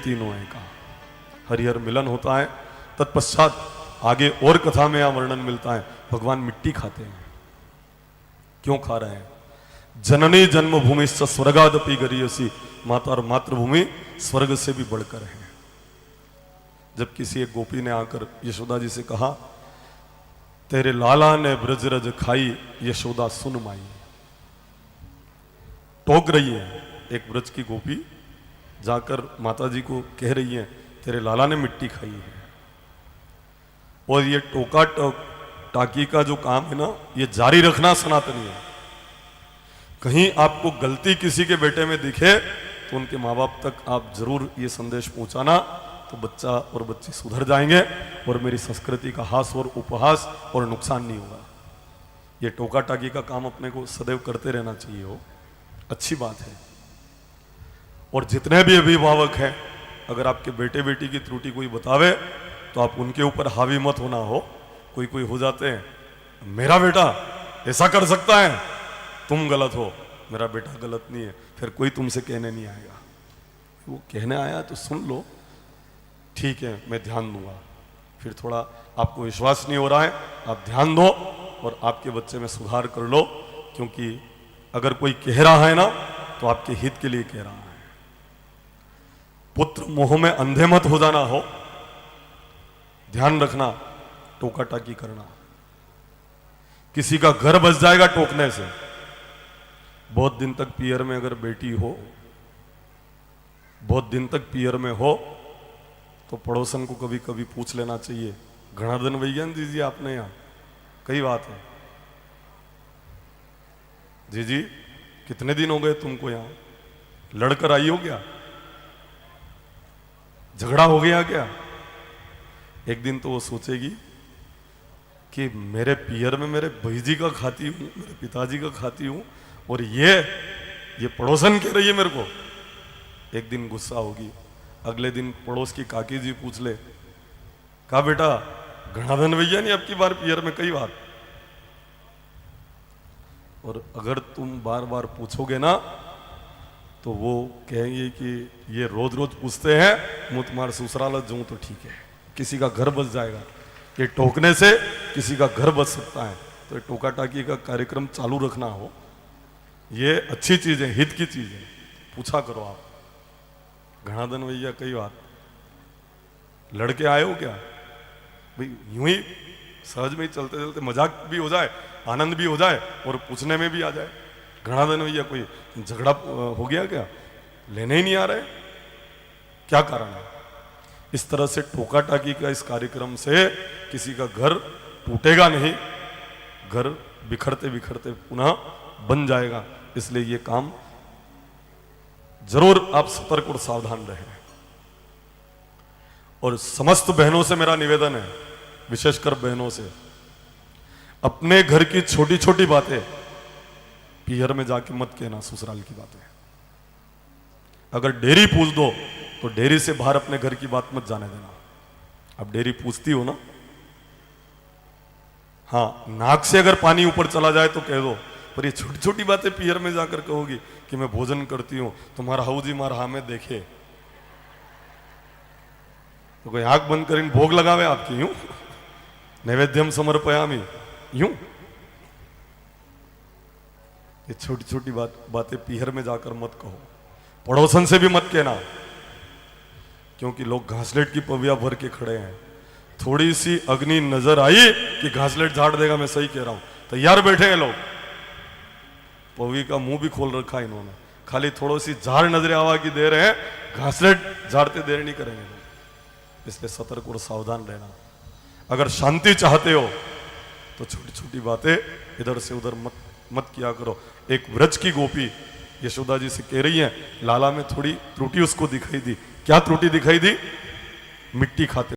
तीनों एका। हरिहर मिलन होता है, तत्पश्चात आगे और कथा में यह वर्णन मिलता है, भगवान मिट्टी खाते हैं। क्यों खा रहे हैं? जननी जन्मभूमि स्वर्गादपि गरीयसी, माता और मातृभूमि स्वर्ग से भी बढ़कर है। जब किसी एक गोपी ने आकर यशोदा जी से कहा, तेरे लाला ने ब्रजरज खाई, यशोदा सुन माई। टोक रही है एक ब्रज की गोपी, जाकर माता जी को कह रही है, तेरे लाला ने मिट्टी खाई है। और ये टोका टाकी का जो काम है ना, ये जारी रखना सनातनी है। कहीं आपको गलती किसी के बेटे में दिखे तो उनके माँ बाप तक आप जरूर ये संदेश पहुंचाना, तो बच्चा और बच्ची सुधर जाएंगे और मेरी संस्कृति का हास और उपहास और नुकसान नहीं होगा। ये टोका टाकी का काम अपने को सदैव करते रहना चाहिए, हो अच्छी बात है। और जितने भी अभिभावक हैं, अगर आपके बेटे बेटी की त्रुटि कोई बतावे तो आप उनके ऊपर हावी मत होना हो। कोई कोई हो जाते हैं, मेरा बेटा ऐसा कर सकता है, तुम गलत हो। मेरा बेटा गलत नहीं है, फिर कोई तुमसे कहने नहीं आएगा। वो कहने आया तो सुन लो, ठीक है मैं ध्यान दूंगा। फिर थोड़ा आपको विश्वास नहीं हो रहा है, आप ध्यान दो और आपके बच्चे में सुधार कर लो, क्योंकि अगर कोई कह रहा है ना तो आपके हित के लिए कह रहा है। पुत्र मोह में अंधे मत हो जाना हो, ध्यान रखना, टोका टाकी करना, किसी का घर बस जाएगा टोकने से। बहुत दिन तक पियर में अगर बेटी हो, बहुत दिन तक पियर में हो, तो पड़ोसन को कभी कभी पूछ लेना चाहिए, घना दिन वैज्ञान दीजिए आपने यहां, कई बात है जी जी, कितने दिन हो गए तुमको यहां, लड़कर आई हो क्या, झगड़ा हो गया क्या? एक दिन तो वो सोचेगी कि मेरे पियर में मेरे भैजी का खाती हूं, मेरे पिताजी का खाती हूं, और ये पड़ोसन कह रही है मेरे को। एक दिन गुस्सा होगी। अगले दिन पड़ोस की काकी जी पूछ ले, कहा बेटा घनाधन भैया नहीं अब की बार पियर में, कई बार। और अगर तुम बार बार पूछोगे ना तो वो कहेंगे कि ये रोज रोज पूछते हैं, मुँह तुम्हारे ससुराल जाऊं तो ठीक है, किसी का घर बस जाएगा। ये टोकने से किसी का घर बच सकता है, तो ये टोका टाकी का कार्यक्रम चालू रखना हो, ये अच्छी चीज है, हित की चीज है। पूछा करो आप, घनाधन भैया कई बात, लड़के आए हो क्या भाई, यूं ही सहज में ही चलते चलते मजाक भी हो जाए, आनंद भी हो जाए और पूछने में भी आ जाए, घनाधन भैया कोई झगड़ा हो गया क्या, लेने ही नहीं आ रहे, क्या कारण है? इस तरह से टोका टाकी का इस कार्यक्रम से किसी का घर टूटेगा नहीं, घर बिखरते बिखरते पुनः बन जाएगा। इसलिए ये काम जरूर आप सतर्क और सावधान रहें। और समस्त बहनों से मेरा निवेदन है, विशेषकर बहनों से, अपने घर की छोटी छोटी बातें पियर में जाके मत कहना, ससुराल की बातें। अगर डेयरी पूछ दो तो डेयरी से बाहर अपने घर की बात मत जाने देना। अब डेयरी पूछती हो ना, हाँ नाक से अगर पानी ऊपर चला जाए तो कह दो, पर ये छोटी छोटी बातें पियर में जाकर कहोगी कि मैं भोजन करती हूं, तुम्हारा हाउजी मारा हमें देखे, तो कोई आंख बंद कर भोग लगावे आपकी, यूं नैवेद्यम समर्पयामि, यूं। ये छोटी छोटी बातें पियर में जाकर मत कहो, पड़ोसन से भी मत कहना, क्योंकि लोग घासलेट की पविया भर के खड़े हैं। थोड़ी सी अग्नि नजर आई कि घासलेट झाड़ देगा, मैं सही कह रहा हूं, तैयार बैठे हैं लोग, पवी का मुंह भी खोल रखा है इन्होंने, खाली थोड़ी सी झाड़ नजर आवा की दे रहे हैं, घासलेट झाड़ते देर नहीं करेंगे लोग। इसलिए सतर्क और सावधान रहना। अगर शांति चाहते हो तो छोटी छोटी बातें इधर से उधर मत किया करो। एक व्रज की गोपी यशोदा जी से कह रही है, लाला में थोड़ी त्रुटि उसको दिखाई दी। क्या त्रुटि दिखाई दी? मिट्टी खाते